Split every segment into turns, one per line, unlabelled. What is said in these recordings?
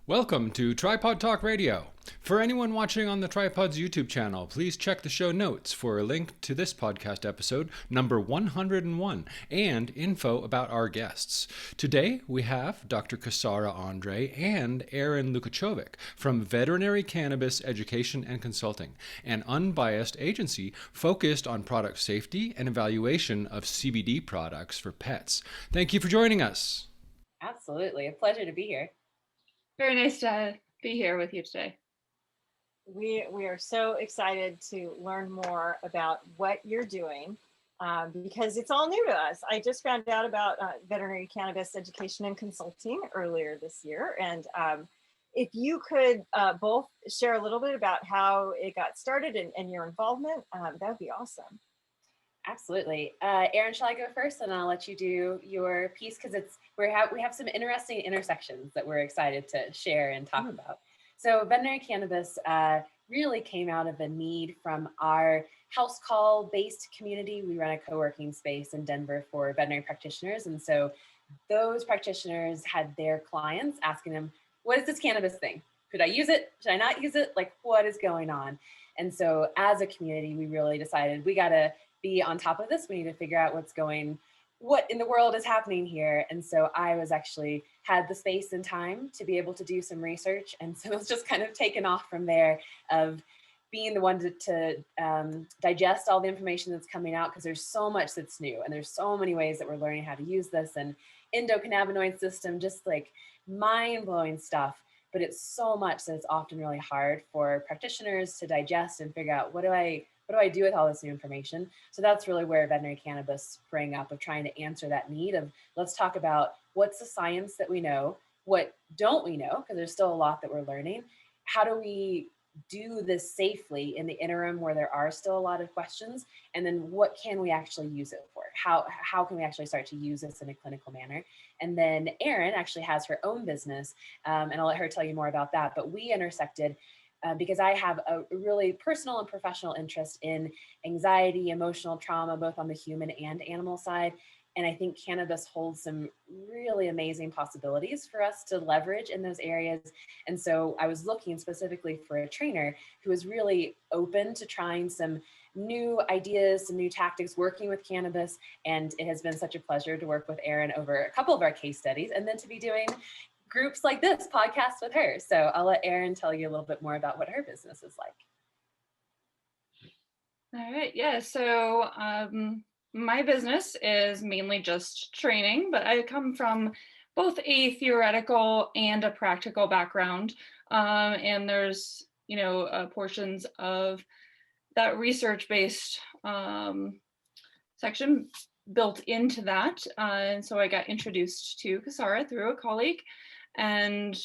Welcome to Tripawd Talk Radio. For anyone watching on the Tripawds YouTube channel, please check the show notes for a link to this podcast episode, number 101, and info about our guests. Today, we have Dr. Casara Andre and Aaron Lukachovic from Veterinary Cannabis Education and Consulting, an unbiased agency focused on product safety and evaluation of CBD products for pets. Thank you for joining us.
Absolutely. A pleasure to be here.
Very nice to be here with you today.
We are so excited to learn more about what you're doing because it's all new to us. I just found out about Veterinary Cannabis Education and Consulting earlier this year. And if you could both share a little bit about how it got started and your involvement, that would be awesome.
Absolutely. Aaron, shall I go first and I'll let you do your piece because we have some interesting intersections that we're excited to share and talk about. So veterinary cannabis really came out of a need from our house call based community. We run a co-working space in Denver for veterinary practitioners. And so those practitioners had their clients asking them, what is this cannabis thing? Should I use it? Should I not use it? Like, what is going on? And so as a community, we really decided we got to be on top of this. We need to figure out what in the world is happening here. And so I was actually had the space and time to be able to do some research. And so it's just kind of taken off from there of being the one to digest all the information that's coming out because there's so much that's new and there's so many ways that we're learning how to use this and endocannabinoid system, just like mind-blowing stuff. But it's so much that it's often really hard for practitioners to digest and figure out what do I do with all this new information? So that's really where veterinary cannabis sprang up of trying to answer that need of let's talk about what's the science that we know, what don't we know, because there's still a lot that we're learning. How do we do this safely in the interim where there are still a lot of questions? And then what can we actually use it for? How can we actually start to use this in a clinical manner? And then Erin actually has her own business, and I'll let her tell you more about that. But we intersected because I have a really personal and professional interest in anxiety, emotional trauma, both on the human and animal side. And I think cannabis holds some really amazing possibilities for us to leverage in those areas. And so I was looking specifically for a trainer who was really open to trying some new ideas, some new tactics, working with cannabis. And it has been such a pleasure to work with Erin over a couple of our case studies and then to be doing groups like this podcast with her. So I'll let Erin tell you a little bit more about what her business is like.
All right. Yeah. So my business is mainly just training, but I come from both a theoretical and a practical background. And there's, portions of that research-based section built into that. And so I got introduced to Casara through a colleague and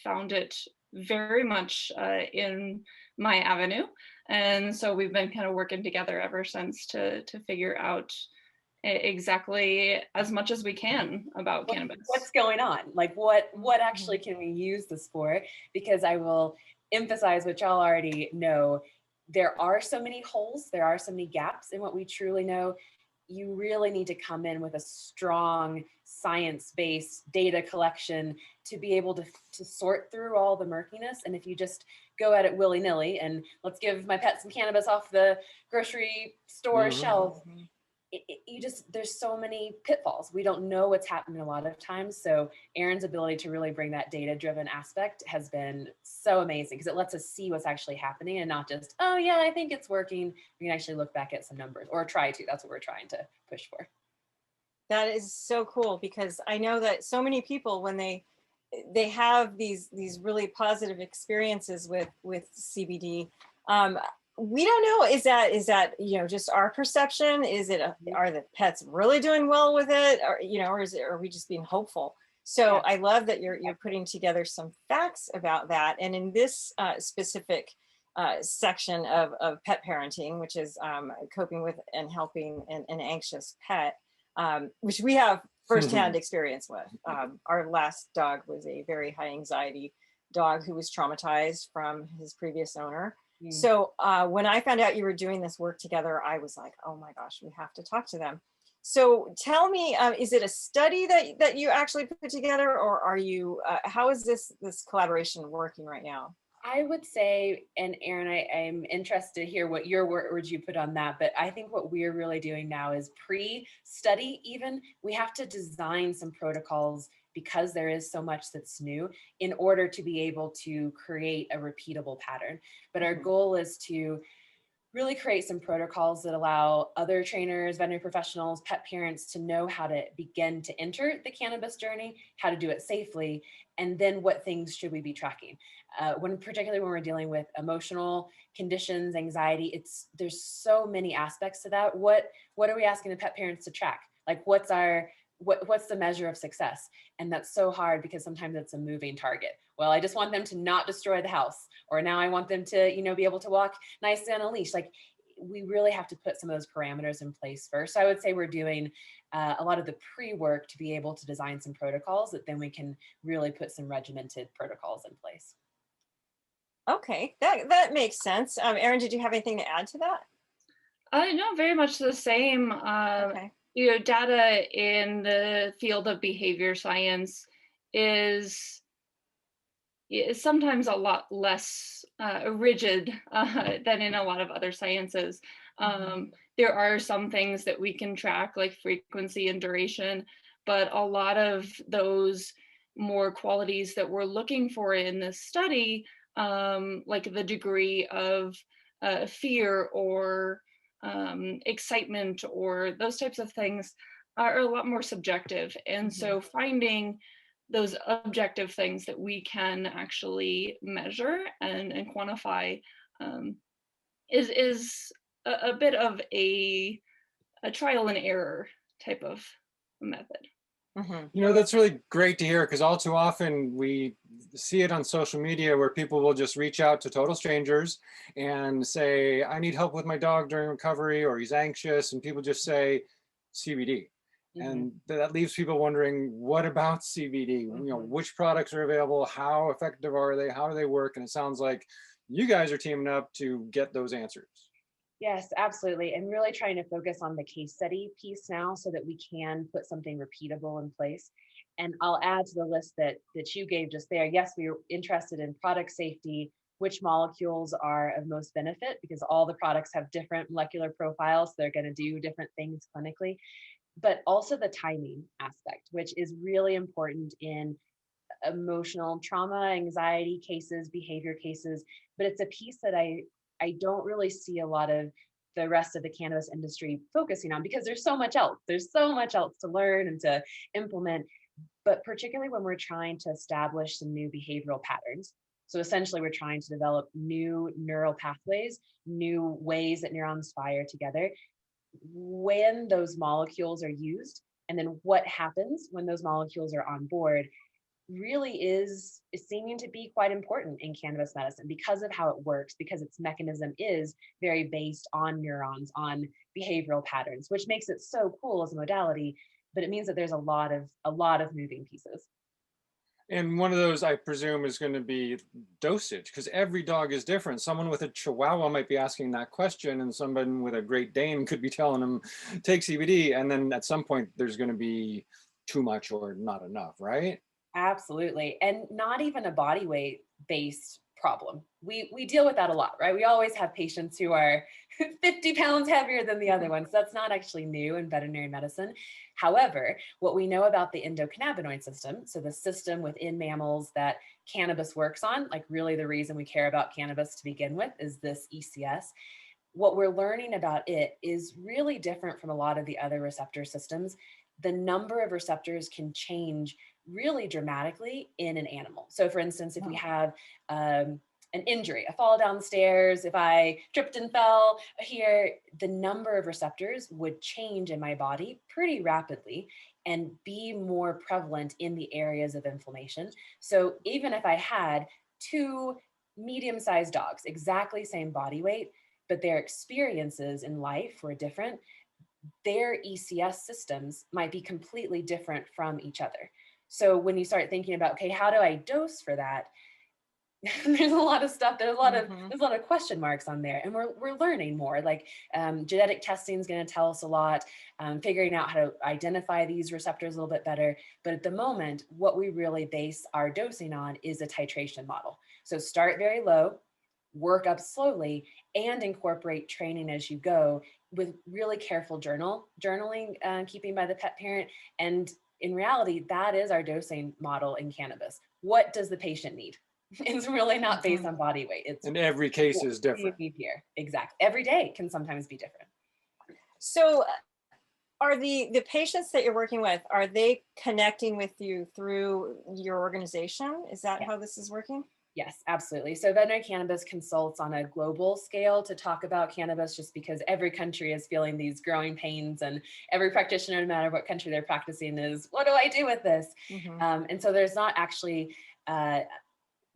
found it very much in my avenue. And so we've been kind of working together ever since to figure out exactly as much as we can about cannabis.
What's going on? Like what actually can we use this for? Because I will emphasize what y'all already know. There are so many holes, there are so many gaps in what we truly know. You really need to come in with a strong science-based data collection to be able to sort through all the murkiness. And if you just go at it willy-nilly and let's give my pet some cannabis off the grocery store shelf, there's so many pitfalls. We don't know what's happening a lot of times. So Erin's ability to really bring that data-driven aspect has been so amazing because it lets us see what's actually happening and not just, oh yeah, I think it's working. We can actually look back at some numbers or try to. That's what we're trying to push for.
That is so cool because I know that so many people, when they have these really positive experiences with CBD, we don't know, is that just our perception? Is it are the pets really doing well with it, or are we just being hopeful? So I love that you're putting together some facts about that. And in this specific section of pet parenting, which is coping with and helping an anxious pet, which we have firsthand experience with. Our last dog was a very high anxiety dog who was traumatized from his previous owner. So when I found out you were doing this work together, I was like, oh my gosh, we have to talk to them. So tell me, is it a study that you actually put together, or are you, how is this collaboration working right now?
I would say, and Erin, I'm interested to hear what your words you put on that, but I think what we're really doing now is pre-study even. We have to design some protocols because there is so much that's new in order to be able to create a repeatable pattern. But our goal is to really create some protocols that allow other trainers, veterinary professionals, pet parents to know how to begin to enter the cannabis journey, how to do it safely, and then what things should we be tracking. Particularly when we're dealing with emotional conditions, anxiety, there's so many aspects to that. What are we asking the pet parents to track? Like what's the measure of success? And that's so hard because sometimes it's a moving target. Well, I just want them to not destroy the house, or now I want them to, be able to walk nicely on a leash. Like we really have to put some of those parameters in place first. So I would say we're doing a lot of the pre-work to be able to design some protocols that then we can really put some regimented protocols in place.
Okay, that makes sense. Erin, did you have anything to add to that?
No, very much the same.
Okay.
Data in the field of behavior science is sometimes a lot less rigid than in a lot of other sciences. There are some things that we can track, like frequency and duration, but a lot of those more qualities that we're looking for in this study, like the degree of fear or excitement or those types of things, are a lot more subjective. And so finding those objective things that we can actually measure and quantify is a bit of a trial and error type of method.
That's really great to hear, because all too often we see it on social media where people will just reach out to total strangers and say, I need help with my dog during recovery, or he's anxious, and people just say CBD. And that leaves people wondering, what about CBD? Which products are available? How effective are they? How do they work? And it sounds like you guys are teaming up to get those answers.
Yes, absolutely. And really trying to focus on the case study piece now so that we can put something repeatable in place. And I'll add to the list that you gave just there. Yes, we are interested in product safety, which molecules are of most benefit, because all the products have different molecular profiles. They're going to do different things clinically, but also the timing aspect, which is really important in emotional trauma, anxiety cases, behavior cases. But it's a piece that I don't really see a lot of the rest of the cannabis industry focusing on, because there's so much else. There's so much else to learn and to implement, but particularly when we're trying to establish some new behavioral patterns. So essentially we're trying to develop new neural pathways, new ways that neurons fire together. When those molecules are used, and then what happens when those molecules are on board, really is seeming to be quite important in cannabis medicine because of how it works, because its mechanism is very based on neurons, on behavioral patterns, which makes it so cool as a modality. But it means that there's a lot of moving pieces.
And one of those, I presume, is going to be dosage, because every dog is different. Someone with a Chihuahua might be asking that question, and someone with a Great Dane could be telling them, take CBD. And then at some point, there's going to be too much or not enough, right?
Absolutely. And not even a body weight based problem. We deal with that a lot, right? We always have patients who are 50 pounds heavier than the other ones. That's not actually new in veterinary medicine. However, what we know about the endocannabinoid system, so the system within mammals that cannabis works on, like really the reason we care about cannabis to begin with is this ECS. What we're learning about it is really different from a lot of the other receptor systems. The number of receptors can change really dramatically in an animal. So for instance, if we have an injury, a fall down the stairs, if I tripped and fell here, the number of receptors would change in my body pretty rapidly and be more prevalent in the areas of inflammation. So even if I had two medium-sized dogs, exactly same body weight, but their experiences in life were different, their ECS systems might be completely different from each other. So when you start thinking about, okay, how do I dose for that? There's a lot of stuff. There's a lot
Mhm.
of question marks on there, and we're learning more. Like genetic testing is going to tell us a lot. Figuring out how to identify these receptors a little bit better. But at the moment, what we really base our dosing on is a titration model. So start very low, work up slowly, and incorporate training as you go with really careful journaling, keeping by the pet parent. And in reality, that is our dosing model in cannabis. What does the patient need? It's really not based on body weight. It's
And every case
what
is
do you
different.
need here. Exactly. Every day can sometimes be different.
So are the patients that you're working with, are they connecting with you through your organization? Is that
Yeah.
how this is working?
Yes, absolutely. So Veterinary Cannabis consults on a global scale to talk about cannabis, just because every country is feeling these growing pains, and every practitioner, no matter what country they're practicing, is, what do I do with this? And so there's not actually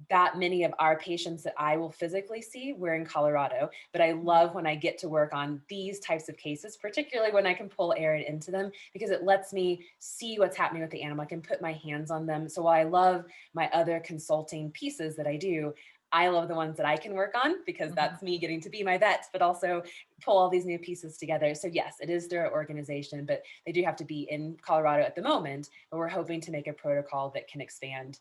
that many of our patients that I will physically see. We're in Colorado, but I love when I get to work on these types of cases, particularly when I can pull Erin into them, because it lets me see what's happening with the animal. I can put my hands on them. So while I love my other consulting pieces that I do, I love the ones that I can work on, because that's me getting to be my vet, but also pull all these new pieces together. So yes, it is their organization, but they do have to be in Colorado at the moment, but we're hoping to make a protocol that can expand,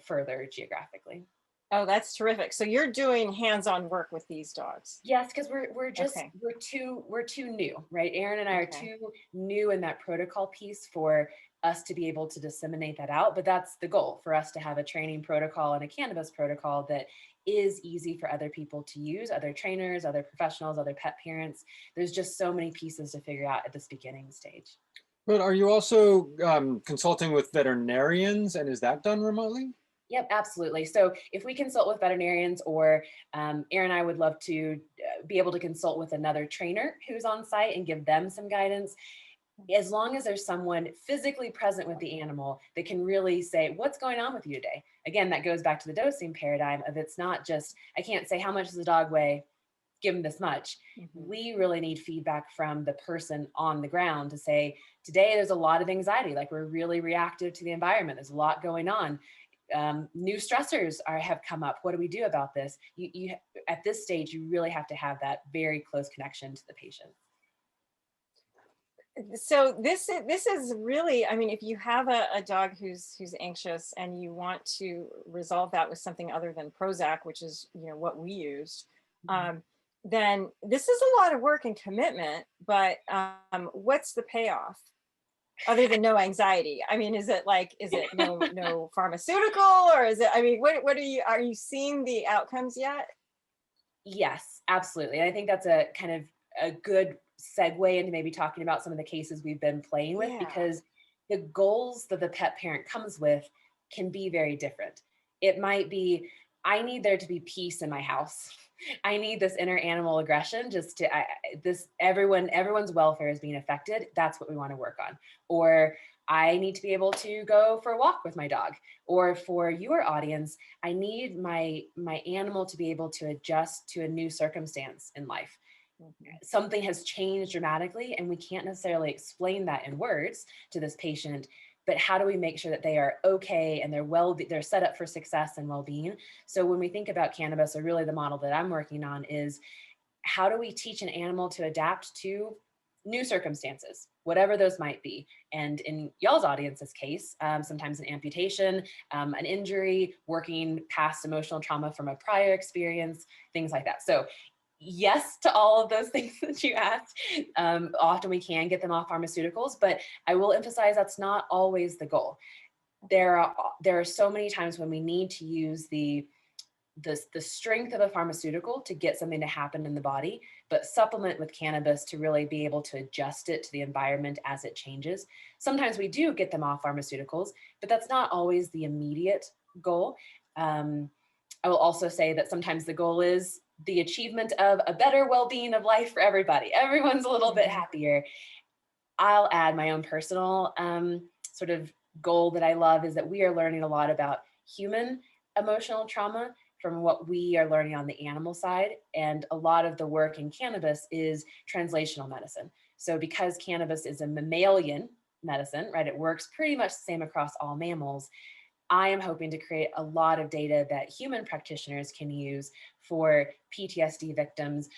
further geographically.
Oh, that's terrific. So you're doing hands-on work with these dogs.
Yes, because we're just
Okay.
we're too new, right? Erin and I are
Okay.
too new in that protocol piece for us to be able to disseminate that out. But that's the goal, for us to have a training protocol and a cannabis protocol that is easy for other people to use, other trainers, other professionals, other pet parents. There's just so many pieces to figure out at this beginning stage.
But are you also consulting with veterinarians, and is that done remotely?
Yep, absolutely. So if we consult with veterinarians, or Erin and I would love to be able to consult with another trainer who's on site and give them some guidance, as long as there's someone physically present with the animal that can really say, what's going on with you today? Again, that goes back to the dosing paradigm of, it's not just, I can't say, how much does the dog weigh? Give them this much. We really need feedback from the person on the ground to say, today there's a lot of anxiety, like we're really reactive to the environment. There's a lot going on. New stressors have come up. What do we do about this? You at this stage, you really have to have that very close connection to the patient.
So this is really, I mean, if you have a dog who's anxious and you want to resolve that with something other than Prozac, which is what we used, then this is a lot of work and commitment. But what's the payoff? Other than no anxiety? I mean, is it no pharmaceutical, or is it, I mean, what are you seeing the outcomes yet?
Yes, absolutely. And I think that's a kind of a good segue into maybe talking about some of the cases we've been playing with, because the goals that the pet parent comes with can be very different. It might be, I need there to be peace in my house. I need this inner animal aggression, just to everyone's welfare is being affected. That's what we want to work on. Or I need to be able to go for a walk with my dog. Or for your audience, I need my animal to be able to adjust to a new circumstance in life. Something has changed dramatically, and we can't necessarily explain that in words to this patient, but how do we make sure that they are okay and they're set up for success and well-being? So when we think about cannabis, or really the model that I'm working on, is how do we teach an animal to adapt to new circumstances, whatever those might be? And in y'all's audience's case, sometimes an amputation, an injury, working past emotional trauma from a prior experience, things like that. So yes to all of those things that you asked. Often we can get them off pharmaceuticals, but I will emphasize that's not always the goal. There are so many times when we need to use the strength of a pharmaceutical to get something to happen in the body, but supplement with cannabis to really be able to adjust it to the environment as it changes. Sometimes we do get them off pharmaceuticals, but that's not always the immediate goal. I will also say that sometimes the goal is the achievement of a better well-being of life for everybody. Everyone's a little bit happier. I'll add my own personal sort of goal that I love, is that we are learning a lot about human emotional trauma from what we are learning on the animal side. And a lot of the work in cannabis is translational medicine. So because cannabis is a mammalian medicine, right, it works pretty much the same across all mammals. I am hoping to create a lot of data that human practitioners can use for PTSD victims,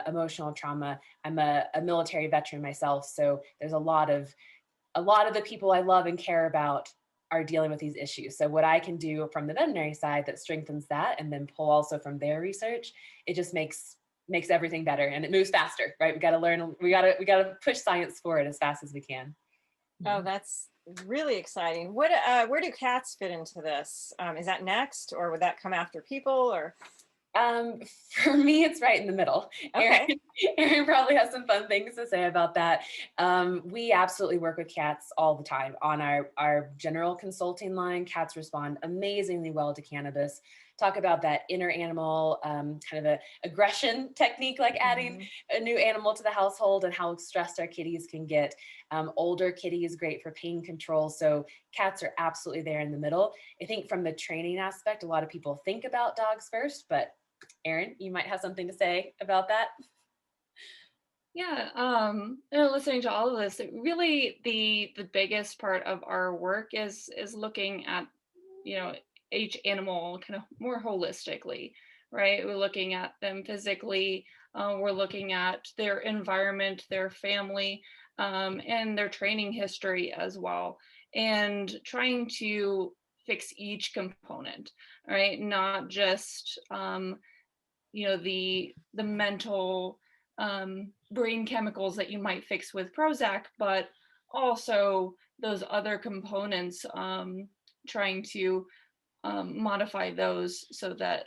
emotional trauma. I'm a military veteran myself, so there's a lot of the people I love and care about are dealing with these issues. So what I can do from the veterinary side that strengthens that, and then pull also from their research, it just makes everything better, and it moves faster, right? We got to learn, we got to push science forward as fast as we can.
Oh, that's really exciting. What, where do cats fit into this? Is that next, or would that come after people, or?
For me, it's right in the middle.
Okay.
Erin probably has some fun things to say about that. We absolutely work with cats all the time on our general consulting line. Cats respond amazingly well to cannabis. Talk about that inner animal kind of a aggression technique, like adding a new animal to the household, and how stressed our kitties can get. Older kitties, great for pain control. So cats are absolutely there in the middle. I think from the training aspect, a lot of people think about dogs first, but Erin, you might have something to say about that.
Yeah, listening to all of this, really the biggest part of our work is looking at, each animal kind of more holistically, right? We're looking at them physically, we're looking at their environment, their family, and their training history as well, and trying to fix each component, right? Not just the mental brain chemicals that you might fix with Prozac, but also those other components, trying to modify those so that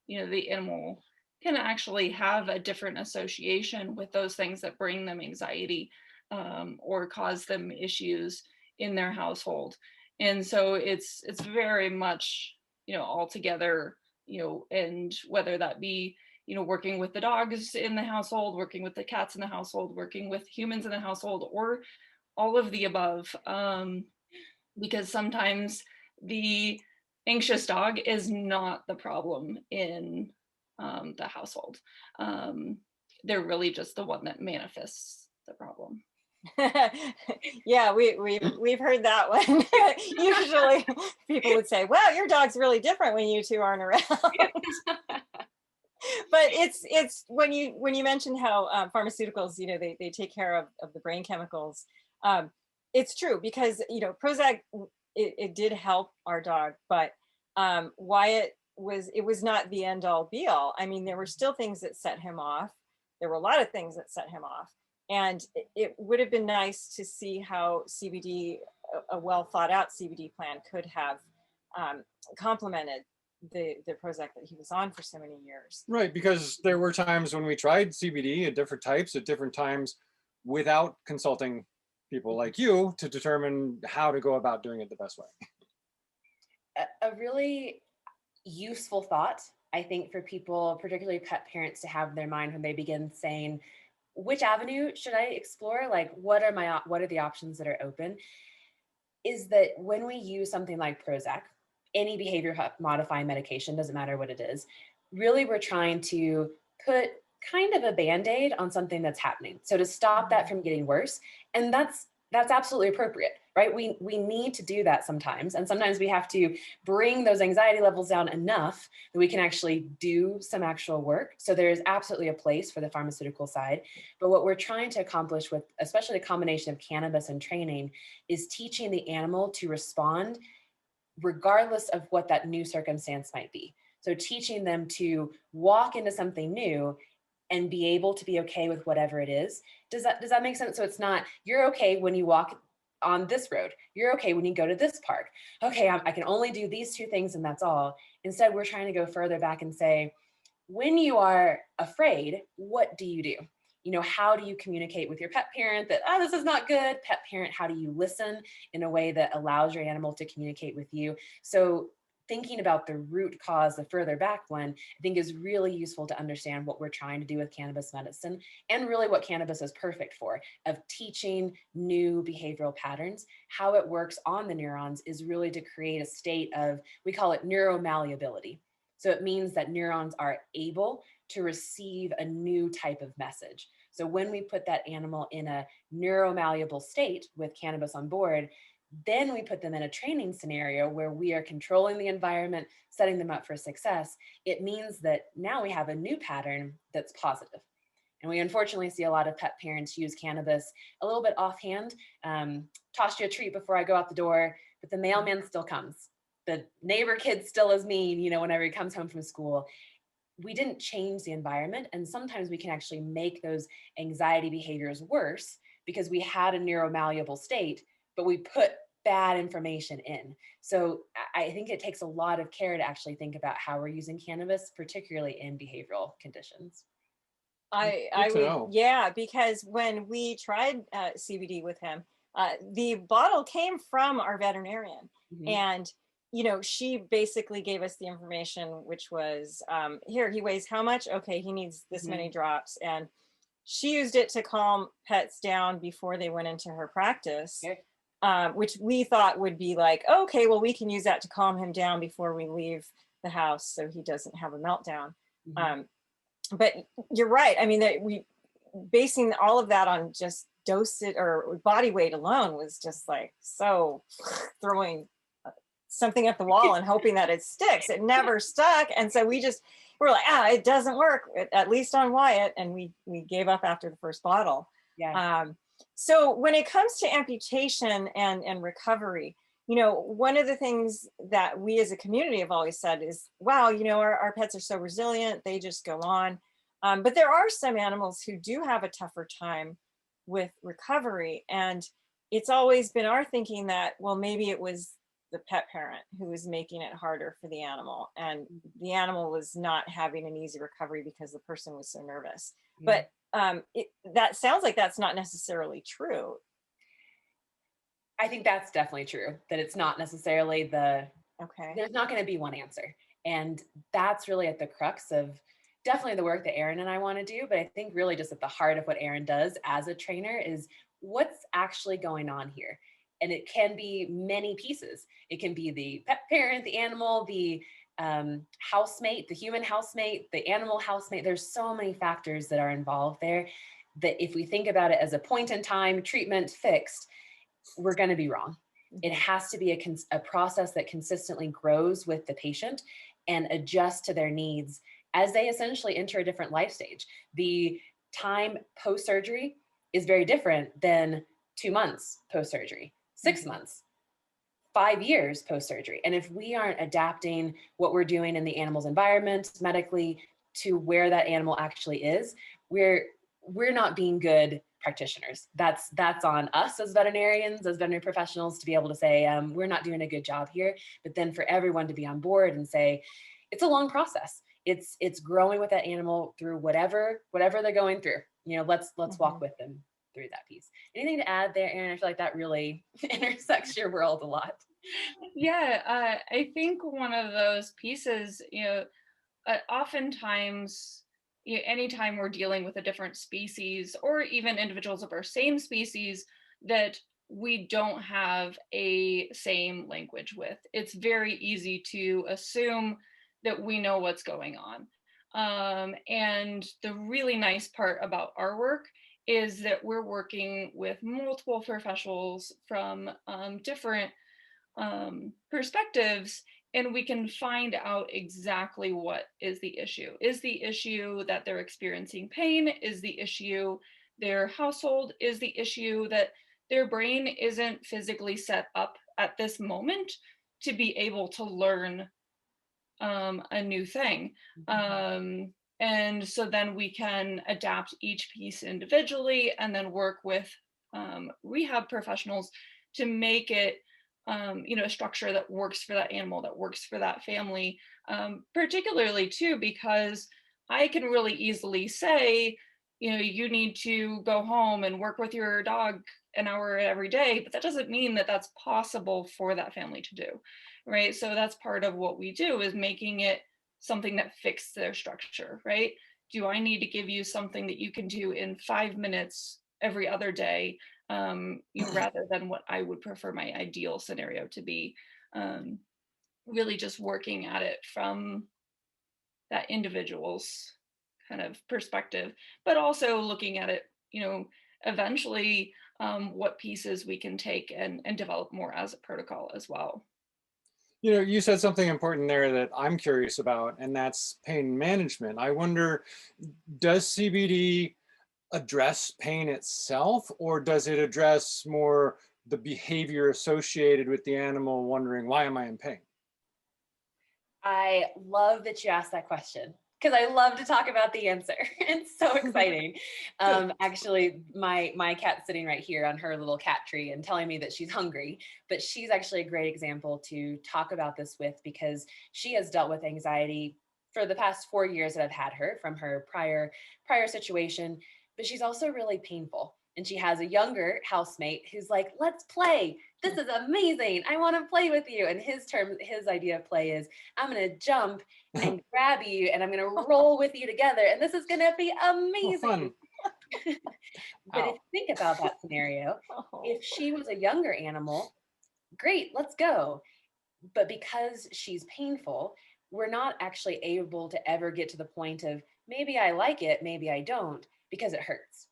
the animal can actually have a different association with those things that bring them anxiety, or cause them issues in their household. And so it's very much all together, and whether that be working with the dogs in the household, working with the cats in the household, working with humans in the household, or all of the above, because sometimes the anxious dog is not the problem in the household. They're really just the one that manifests the problem.
Yeah, we've heard that one. Usually people would say, well, your dog's really different when you two aren't around. But it's when you mentioned how pharmaceuticals, they take care of the brain chemicals. It's true, because Prozac, it did help our dog, but Wyatt was not the end all be all. I mean, there were still things that set him off. There were a lot of things that set him off, and it would have been nice to see how CBD, a well thought out CBD plan, could have complemented the Prozac that he was on for so many years.
Right, because there were times when we tried CBD at different types at different times without consulting people like you to determine how to go about doing it the best way.
A really useful thought, I think, for people, particularly pet parents, to have in their mind when they begin saying, which avenue should I explore? Like, what are the options that are open? Is that when we use something like Prozac, any behavior modifying medication, doesn't matter what it is, really we're trying to put kind of a Band-Aid on something that's happening. So to stop that from getting worse. And that's absolutely appropriate, right? We need to do that sometimes. And sometimes we have to bring those anxiety levels down enough that we can actually do some actual work. So there's absolutely a place for the pharmaceutical side. But what we're trying to accomplish with, especially the combination of cannabis and training, is teaching the animal to respond regardless of what that new circumstance might be. So teaching them to walk into something new and be able to be okay with whatever it is. Does that make sense? So it's not, you're okay when you walk on this road. You're okay when you go to this park. Okay, I can only do these two things and that's all. Instead, we're trying to go further back and say, when you are afraid, what do you do? How do you communicate with your pet parent that, this is not good? Pet parent, how do you listen in a way that allows your animal to communicate with you? So thinking about the root cause, the further back one, I think is really useful to understand what we're trying to do with cannabis medicine, and really what cannabis is perfect for, of teaching new behavioral patterns. How it works on the neurons is really to create a state of, we call it neuromalleability. So it means that neurons are able to receive a new type of message. So when we put that animal in a neuromalleable state with cannabis on board, Then we put them in a training scenario where we are controlling the environment, setting them up for success. It means that now we have a new pattern that's positive. And we unfortunately see a lot of pet parents use cannabis a little bit offhand. Toss you a treat before I go out the door, but the mailman still comes. The neighbor kid still is mean, whenever he comes home from school. We didn't change the environment. And sometimes we can actually make those anxiety behaviors worse because we had a neuromalleable state, but we put bad information in. So I think it takes a lot of care to actually think about how we're using cannabis, particularly in behavioral conditions.
I would know. Yeah, because when we tried CBD with him, the bottle came from our veterinarian, and she basically gave us the information, which was here, he weighs how much? Okay, he needs this many drops, and she used it to calm pets down before they went into her practice. Okay. Which we thought would be like, okay, well, we can use that to calm him down before we leave the house so he doesn't have a meltdown. But you're right. I mean, we basing all of that on just dosage or body weight alone was just like so throwing something at the wall and hoping that it sticks. It never stuck. And so we're like, it doesn't work, at least on Wyatt. And we gave up after the first bottle. Yeah. So when it comes to amputation and recovery, one of the things that we as a community have always said is, wow, our pets are so resilient, they just go on. But there are some animals who do have a tougher time with recovery. And it's always been our thinking that, well, maybe it was the pet parent who was making it harder for the animal. And the animal was not having an easy recovery because the person was so nervous. But that sounds like that's not necessarily true.
I think that's definitely true, that it's not necessarily there's not going to be one answer. And that's really at the crux of definitely the work that Erin and I want to do. But I think really just at the heart of what Erin does as a trainer is what's actually going on here. And it can be many pieces. It can be the pet parent, the animal, the housemate, the human housemate, the animal housemate. There's so many factors that are involved there that if we think about it as a point in time, treatment, fixed, we're going to be wrong. It has to be a process that consistently grows with the patient and adjusts to their needs as they essentially enter a different life stage. The time post-surgery is very different than 2 months post-surgery, 6 months, 5 years post-surgery. And if we aren't adapting what we're doing in the animal's environment medically to where that animal actually is, we're not being good practitioners. That's on us as veterinarians, as veterinary professionals, to be able to say, we're not doing a good job here. But then for everyone to be on board and say, it's a long process. It's growing with that animal through whatever they're going through. Let's walk with them through that piece. Anything to add there, Erin? I feel like that really intersects your world a lot.
Yeah, I think one of those pieces, oftentimes, anytime we're dealing with a different species or even individuals of our same species that we don't have a same language with, it's very easy to assume that we know what's going on. And the really nice part about our work is that we're working with multiple professionals from different perspectives, and we can find out exactly what is the issue. Is the issue that they're experiencing pain? Is the issue their household? Is the issue that their brain isn't physically set up at this moment to be able to learn a new thing? And so then we can adapt each piece individually and then work with rehab professionals to make it a structure that works for that animal, that works for that family, particularly too, because I can really easily say, you need to go home and work with your dog an hour every day, but that doesn't mean that that's possible for that family to do, right? So that's part of what we do, is making it something that fits their structure, right? Do I need to give you something that you can do in 5 minutes every other day, rather than what I would prefer my ideal scenario to be? Really just working at it from that individual's kind of perspective, but also looking at it, eventually what pieces we can take and develop more as a protocol as well.
You know, you said something important there that I'm curious about, and that's pain management. I wonder, does CBD address pain itself, or does it address more the behavior associated with the animal wondering, why am I in pain?
I love that you asked that question because I love to talk about the answer. It's so exciting. Actually, my cat's sitting right here on her little cat tree and telling me that she's hungry, but she's actually a great example to talk about this with because she has dealt with anxiety for the past 4 years that I've had her from her prior situation, but she's also really painful. And she has a younger housemate who's like, let's play. This is amazing. I want to play with you. And his idea of play is I'm going to jump and grab you and I'm going to roll with you together. And this is going to be amazing. But if you think about that scenario, if she was a younger animal, great, let's go. But because she's painful, we're not actually able to ever get to the point of maybe I like it, maybe I don't, because it hurts.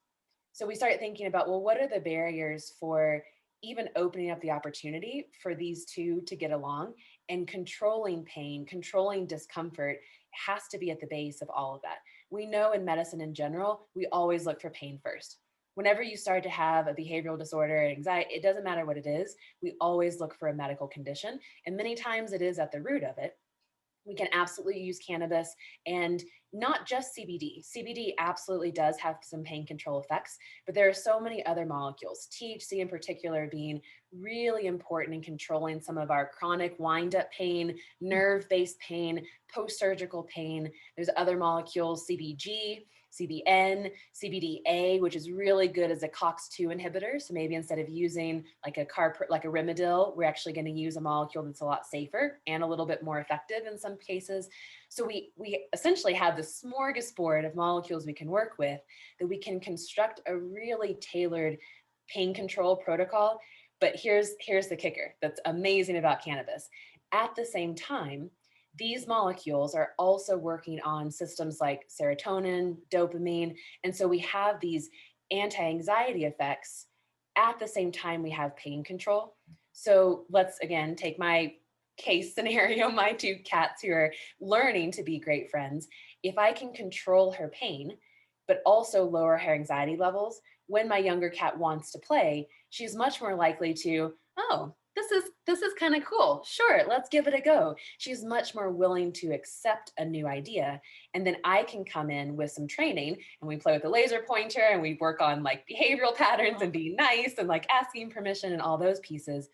So we start thinking about, well, what are the barriers for even opening up the opportunity for these two to get along, and controlling pain, controlling discomfort has to be at the base of all of that. We know in medicine in general, we always look for pain first. Whenever you start to have a behavioral disorder, anxiety, it doesn't matter what it is, we always look for a medical condition. And many times it is at the root of it. We can absolutely use cannabis, and not just CBD. CBD absolutely does have some pain control effects, but there are so many other molecules, THC in particular being really important in controlling some of our chronic wind-up pain, nerve-based pain, post-surgical pain. There's other molecules, CBG, CBN, CBDA, which is really good as a COX-2 inhibitor. So maybe instead of using like a Rimadyl, we're actually going to use a molecule that's a lot safer and a little bit more effective in some cases. So we essentially have this smorgasbord of molecules we can work with that we can construct a really tailored pain control protocol. But here's the kicker that's amazing about cannabis. At the same time, these molecules are also working on systems like serotonin, dopamine. And so we have these anti-anxiety effects at the same time we have pain control. So let's again take my case scenario, my two cats who are learning to be great friends. If I can control her pain, but also lower her anxiety levels, when my younger cat wants to play, she's much more likely to, oh, this is kind of cool. Sure, let's give it a go. She's much more willing to accept a new idea. And then I can come in with some training and we play with the laser pointer and we work on like behavioral patterns and being nice and like asking permission and all those pieces.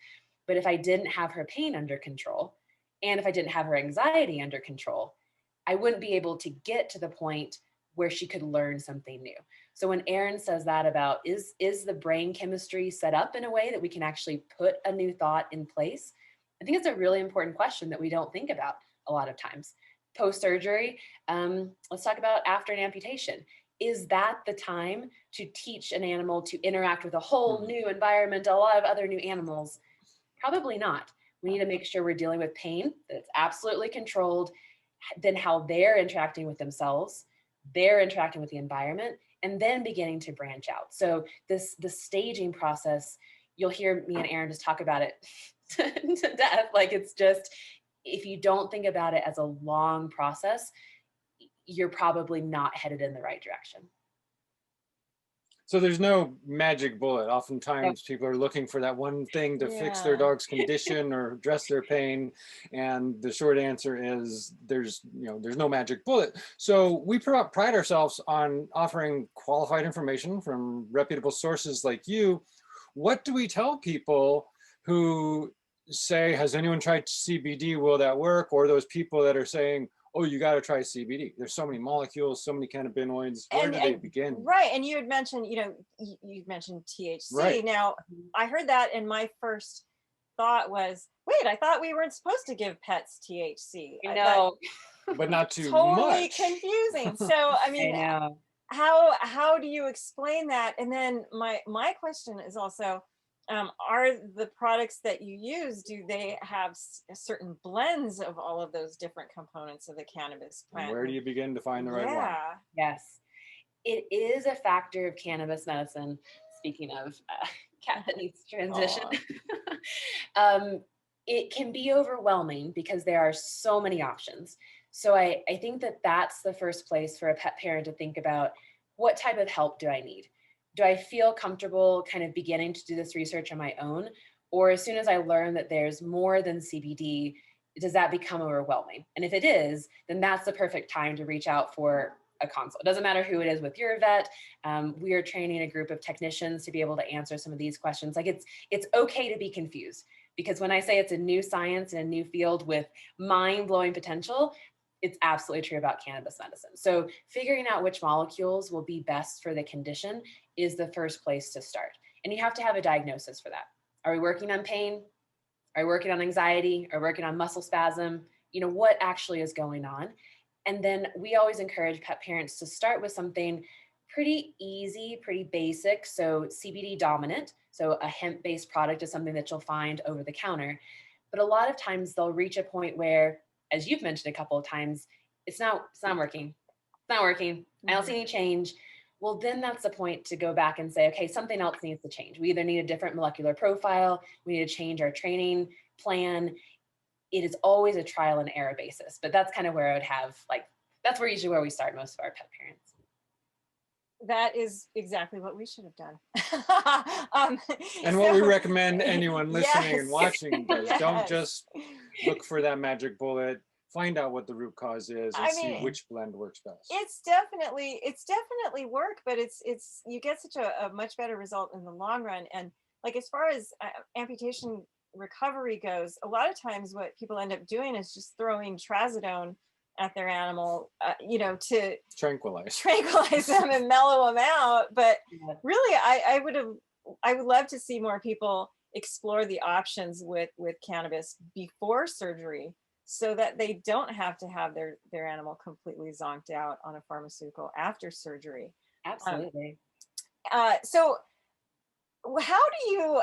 But if I didn't have her pain under control, and if I didn't have her anxiety under control, I wouldn't be able to get to the point where she could learn something new. So when Erin says that about, is the brain chemistry set up in a way that we can actually put a new thought in place? I think it's a really important question that we don't think about a lot of times. Post-surgery, let's talk about after an amputation. Is that the time to teach an animal to interact with a whole new environment, a lot of other new animals? Probably not. We need to make sure we're dealing with pain that's absolutely controlled, then how they're interacting with themselves, they're interacting with the environment, and then beginning to branch out. So the staging process, you'll hear me and Erin just talk about it to death. Like it's just, if you don't think about it as a long process, you're probably not headed in the right direction.
So there's no magic bullet. Oftentimes people are looking for that one thing to fix their dog's condition or address their pain. And the short answer is there's no magic bullet. So we pride ourselves on offering qualified information from reputable sources like you. What do we tell people who say, has anyone tried CBD? Will that work? Or those people that are saying, oh, you got to try CBD. There's so many molecules, so many cannabinoids. Where do they begin?
Right. And you had mentioned, you mentioned THC.
Right.
Now, I heard that and my first thought was, wait, I thought we weren't supposed to give pets THC.
No.
But not too
totally
much.
confusing. So, I mean, how do you explain that? And then my question is also, are the products that you use, do they have certain blends of all of those different components of the cannabis plant?
And where do you begin to find the right one?
Yes, it is a factor of cannabis medicine, speaking of cat that needs to transition. It can be overwhelming because there are so many options. So I think that that's the first place for a pet parent to think about, what type of help do I need? Do I feel comfortable kind of beginning to do this research on my own? Or as soon as I learn that there's more than CBD, does that become overwhelming? And if it is, then that's the perfect time to reach out for a consult. It doesn't matter who it is with your vet. We are training a group of technicians to be able to answer some of these questions. Like it's okay to be confused, because when I say it's a new science and a new field with mind-blowing potential, it's absolutely true about cannabis medicine. So figuring out which molecules will be best for the condition is the first place to start. And you have to have a diagnosis for that. Are we working on pain? Are we working on anxiety? Are we working on muscle spasm? What actually is going on? And then we always encourage pet parents to start with something pretty easy, pretty basic. So CBD dominant. So a hemp-based product is something that you'll find over the counter. But a lot of times they'll reach a point where, as you've mentioned a couple of times, it's not working. It's not working. I don't see any change. Well, then that's the point to go back and say, okay, something else needs to change. We either need a different molecular profile. We need to change our training plan. It is always a trial and error basis, but that's kind of where I would have, that's usually where we start most of our pet parents.
That is exactly what we should have done.
And what we recommend anyone listening and
Yes.
watching does.
Yes.
Don't just look for that magic bullet. Find out what the root cause is and see which blend works best.
It's definitely work, but it's you get such a much better result in the long run. And like, as far as amputation recovery goes, a lot of times what people end up doing is just throwing trazodone at their animal, to tranquilize them and mellow them out. But really, I would love to see more people explore the options with cannabis before surgery, so that they don't have to have their animal completely zonked out on a pharmaceutical after surgery.
Absolutely.
So how do you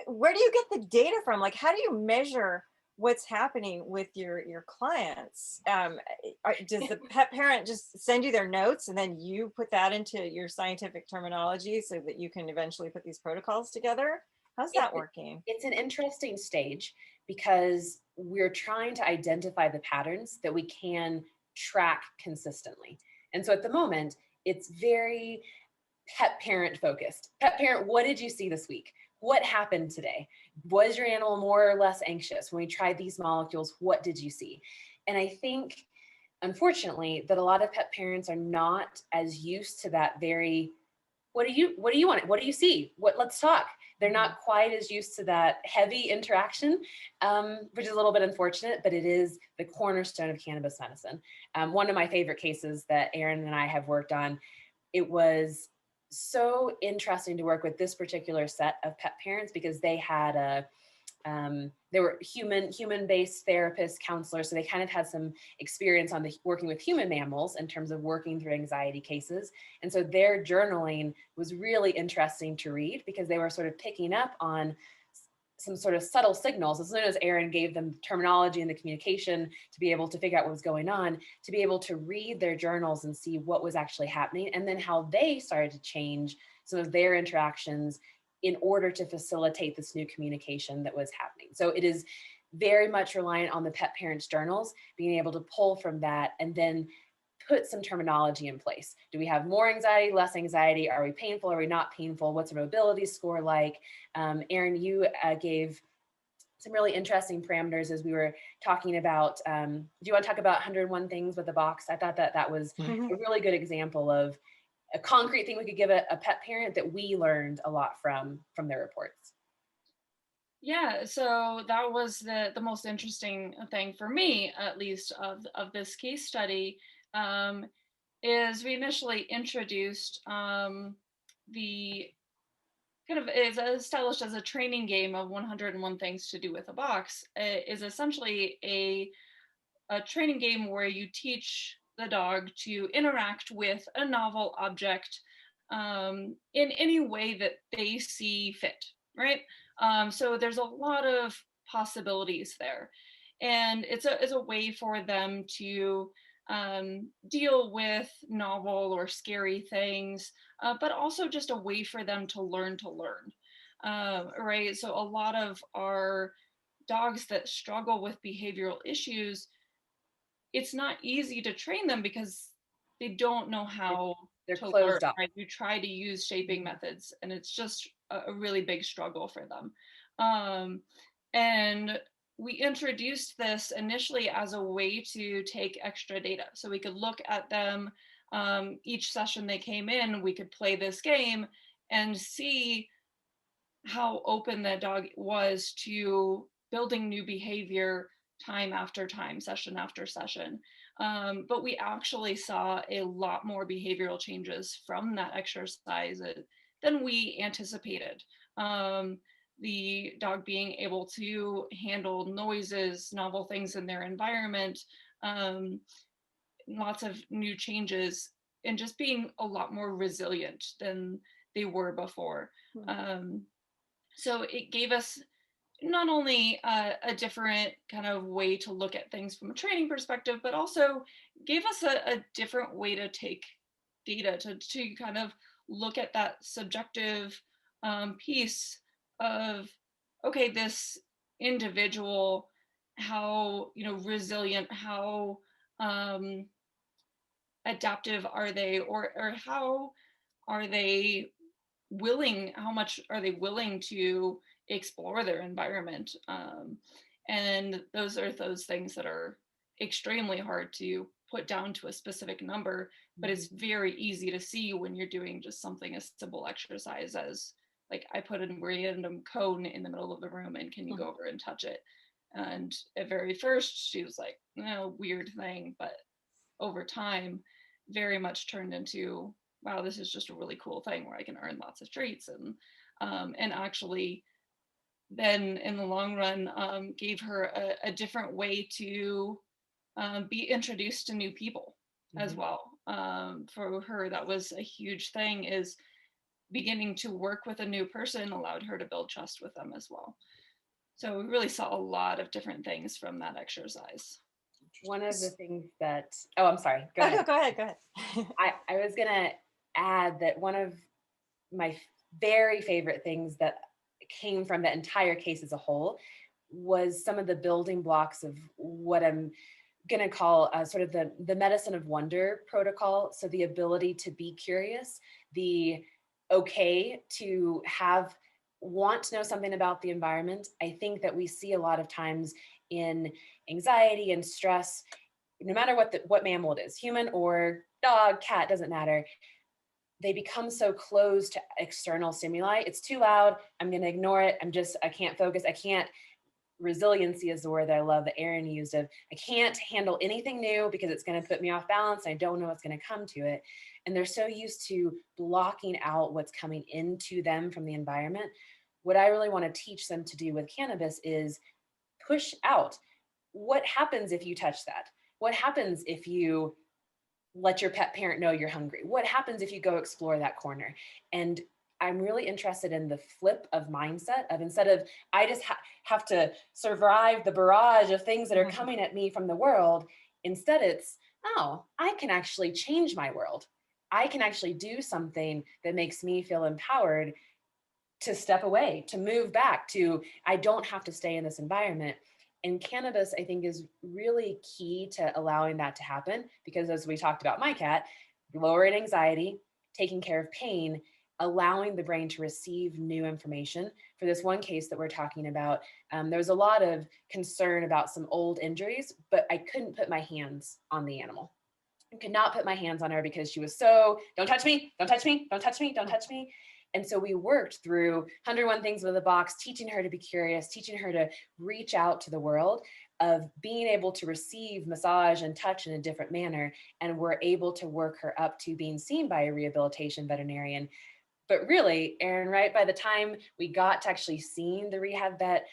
where do you get the data from? Like, how do you measure what's happening with your clients? Does the pet parent just send you their notes and then you put that into your scientific terminology so that you can eventually put these protocols together? How's that working?
It's an interesting stage, because we're trying to identify the patterns that we can track consistently. And so at the moment, it's very pet parent focused. Pet parent, what did you see this week? What happened today? Was your animal more or less anxious? When we tried these molecules, what did you see? And I think, unfortunately, that a lot of pet parents are not as used to that very, what do you want? What do you see? Let's talk. They're not quite as used to that heavy interaction, which is a little bit unfortunate, but it is the cornerstone of cannabis medicine. One of my favorite cases that Aaron and I have worked on, it was so interesting to work with this particular set of pet parents, because they had they were human-based therapists, counselors, so they kind of had some experience on working with human mammals in terms of working through anxiety cases. And so their journaling was really interesting to read, because they were sort of picking up on some sort of subtle signals. As soon as Aaron gave them the terminology and the communication to be able to figure out what was going on, to be able to read their journals and see what was actually happening, and then how they started to change some of their interactions in order to facilitate this new communication that was happening. So it is very much reliant on the pet parents' journals, being able to pull from that and then put some terminology in place. Do we have more anxiety, less anxiety? Are we painful? Are we not painful? What's our mobility score like? Aaron, you gave some really interesting parameters as we were talking about. Do you want to talk about 101 things with the box? I thought that was a really good example of a concrete thing we could give a pet parent that we learned a lot from their reports.
Yeah, so that was the most interesting thing for me, at least, of this case study, is we initially introduced the kind of is established as a training game of 101 things to do with a box. It is essentially a training game where you teach the dog to interact with a novel object in any way that they see fit, right? So there's a lot of possibilities there. And it's a way for them to deal with novel or scary things, but also just a way for them to learn, right? So a lot of our dogs that struggle with behavioral issues, it's not easy to train them because they don't know how
They're
to learn,
closed off.
right? You try to use shaping methods and it's just a really big struggle for them. And we introduced this initially as a way to take extra data. So we could look at them, each session they came in, we could play this game and see how open the dog was to building new behavior time after time, session after session. But we actually saw a lot more behavioral changes from that exercise than we anticipated. The dog being able to handle noises, novel things in their environment, lots of new changes, and just being a lot more resilient than they were before. So it gave us not only a different kind of way to look at things from a training perspective, but also gave us a different way to take data to kind of look at that subjective piece of, okay, this individual, how, you know, resilient, how adaptive are they, or how are they willing, how much are they willing to explore their environment? And those are those things that are extremely hard to put down to a specific number, but it's very easy to see when you're doing just something as simple exercise as, like, I put a random cone in the middle of the room and can you go over and touch it? And at very first she was like, no, weird thing, but over time very much turned into, wow, this is just a really cool thing where I can earn lots of treats, and actually then in the long run gave her a different way to be introduced to new people as well. For her, that was a huge thing, is beginning to work with a new person allowed her to build trust with them as well. So we really saw a lot of different things from that exercise.
One of the things that, oh, I'm sorry, go ahead.
Go ahead.
I was gonna add that one of my very favorite things that came from the entire case as a whole was some of the building blocks of what I'm gonna call sort of the medicine of wonder protocol. So the ability to be curious, the okay to want to know something about the environment. I think that we see a lot of times in anxiety and stress, no matter what mammal it is, human or dog, cat, doesn't matter. They become so closed to external stimuli. It's too loud. I'm going to ignore it. I can't focus. Resiliency is the word that I love that Aaron used of, I can't handle anything new because it's going to put me off balance. I don't know what's going to come to it. And they're so used to blocking out what's coming into them from the environment. What I really want to teach them to do with cannabis is push out. What happens if you touch that? What happens if you let your pet parent know you're hungry? What happens if you go explore that corner? And I'm really interested in the flip of mindset of, instead of I just have to survive the barrage of things that are coming at me from the world, instead it's, oh, I can actually change my world. I can actually do something that makes me feel empowered to step away, to move back, to, I don't have to stay in this environment. And cannabis, I think, is really key to allowing that to happen, because as we talked about my cat, lowering anxiety, taking care of pain, allowing the brain to receive new information. For this one case that we're talking about, there was a lot of concern about some old injuries, but I couldn't put my hands on the animal. I could not put my hands on her because she was so, don't touch me, don't touch me, don't touch me, don't touch me. And so we worked through 101 things with a box, teaching her to be curious, teaching her to reach out to the world, of being able to receive massage and touch in a different manner. And we're able to work her up to being seen by a rehabilitation veterinarian. But really, Aaron, right, by the time we got to actually seeing the rehab vet,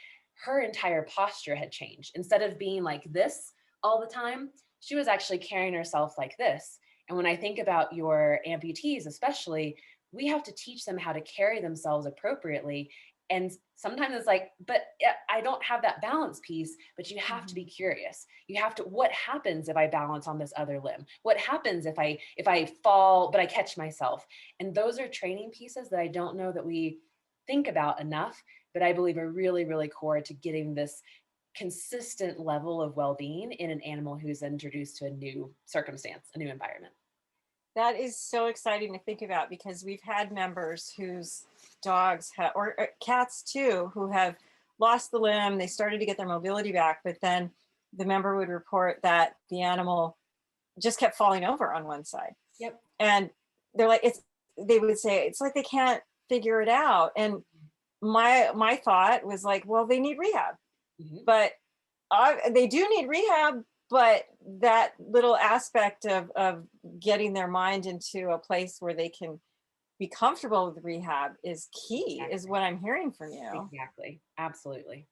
her entire posture had changed. Instead of being like this all the time, she was actually carrying herself like this. And when I think about your amputees, especially, we have to teach them how to carry themselves appropriately. And sometimes it's like, but I don't have that balance piece, but you have to be curious. You have to, what happens if I balance on this other limb? What happens if I fall, but I catch myself? And those are training pieces that I don't know that we think about enough, but I believe are really, really core to getting this consistent level of well-being in an animal who's introduced to a new circumstance, a new environment.
That is so exciting to think about, because we've had members whose dogs have, or cats too, who have lost the limb. They started to get their mobility back, but then the member would report that the animal just kept falling over on one side.
Yep.
And they're like, they would say, it's like they can't figure it out. And my thought was like, well, they need rehab, but they do need rehab. But that little aspect of getting their mind into a place where they can be comfortable with rehab is key, is what I'm hearing from you.
Exactly. Absolutely.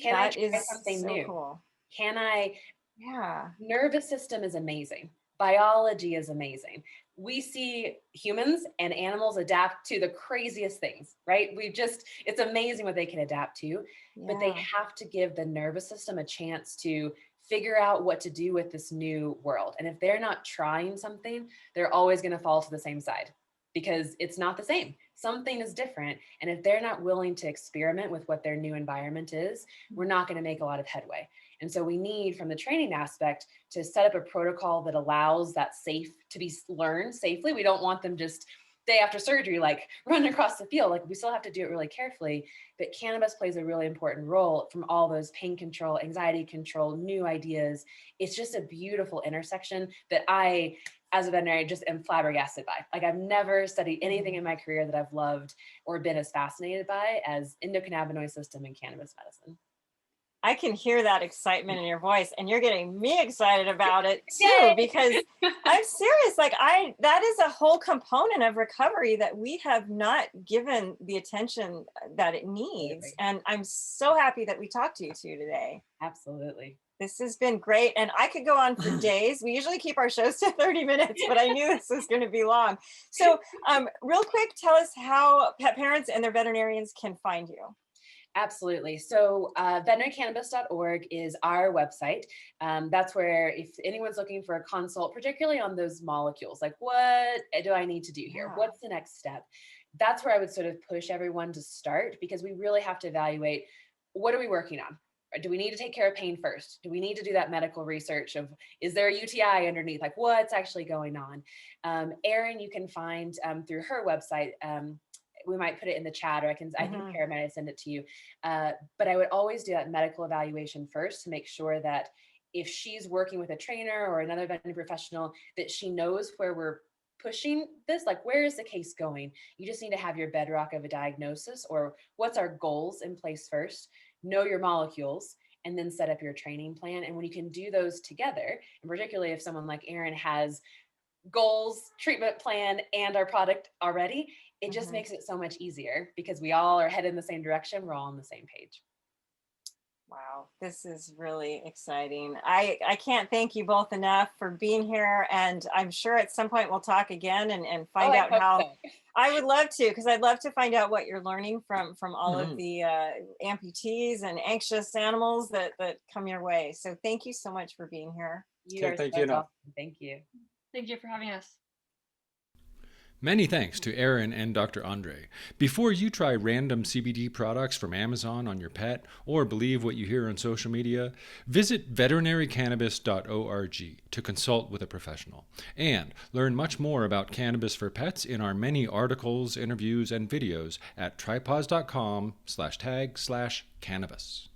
Can I try something new?
Cool.
Can I?
Yeah.
Nervous system is amazing. Biology is amazing. We see humans and animals adapt to the craziest things, right? It's amazing what they can adapt to, but they have to give the nervous system a chance to figure out what to do with this new world. And if they're not trying something, they're always going to fall to the same side, because it's not the same. Something is different. And if they're not willing to experiment with what their new environment is, we're not going to make a lot of headway. And so we need, from the training aspect, to set up a protocol that allows that to be learned safely. We don't want them just day after surgery, like running across the field. Like, we still have to do it really carefully, but cannabis plays a really important role from all those pain control, anxiety control, new ideas. It's just a beautiful intersection that I, as a veterinarian, just am flabbergasted by. Like, I've never studied anything in my career that I've loved or been as fascinated by as endocannabinoid system and cannabis medicine.
I can hear that excitement in your voice, and you're getting me excited about it too, because I'm serious. Like, that is a whole component of recovery that we have not given the attention that it needs. And I'm so happy that we talked to you two today.
Absolutely.
This has been great. And I could go on for days. We usually keep our shows to 30 minutes, but I knew this was going to be long. So real quick, tell us how pet parents and their veterinarians can find you.
Absolutely. So veterinarycannabis.org is our website. That's where, if anyone's looking for a consult, particularly on those molecules, like, what do I need to do here? What's the next step? That's where I would sort of push everyone to start, because we really have to evaluate, what are we working on? Do we need to take care of pain first? Do we need to do that medical research of, is there a UTI underneath? Like, what's actually going on? Erin, you can find through her website. We might put it in the chat, or I think Kara might send it to you. But I would always do that medical evaluation first to make sure that if she's working with a trainer or another veterinary professional, that she knows where we're pushing this, like, where is the case going? You just need to have your bedrock of a diagnosis, or what's our goals in place first, know your molecules, and then set up your training plan. And when you can do those together, and particularly if someone like Erin has goals, treatment plan, and our product already, it just makes it so much easier, because we all are headed in the same direction. We're all on the same page.
Wow, this is really exciting. I can't thank you both enough for being here. And I'm sure at some point we'll talk again and find out how. So. I would love to, because I'd love to find out what you're learning from all of the amputees and anxious animals that come your way. So thank you so much for being here.
Thank you.
Thank you for having us.
Many thanks to Erin and Dr. Andre. Before you try random CBD products from Amazon on your pet, or believe what you hear on social media, visit veterinarycannabis.org to consult with a professional, and learn much more about cannabis for pets in our many articles, interviews, and videos at tripawds.com/tag/cannabis.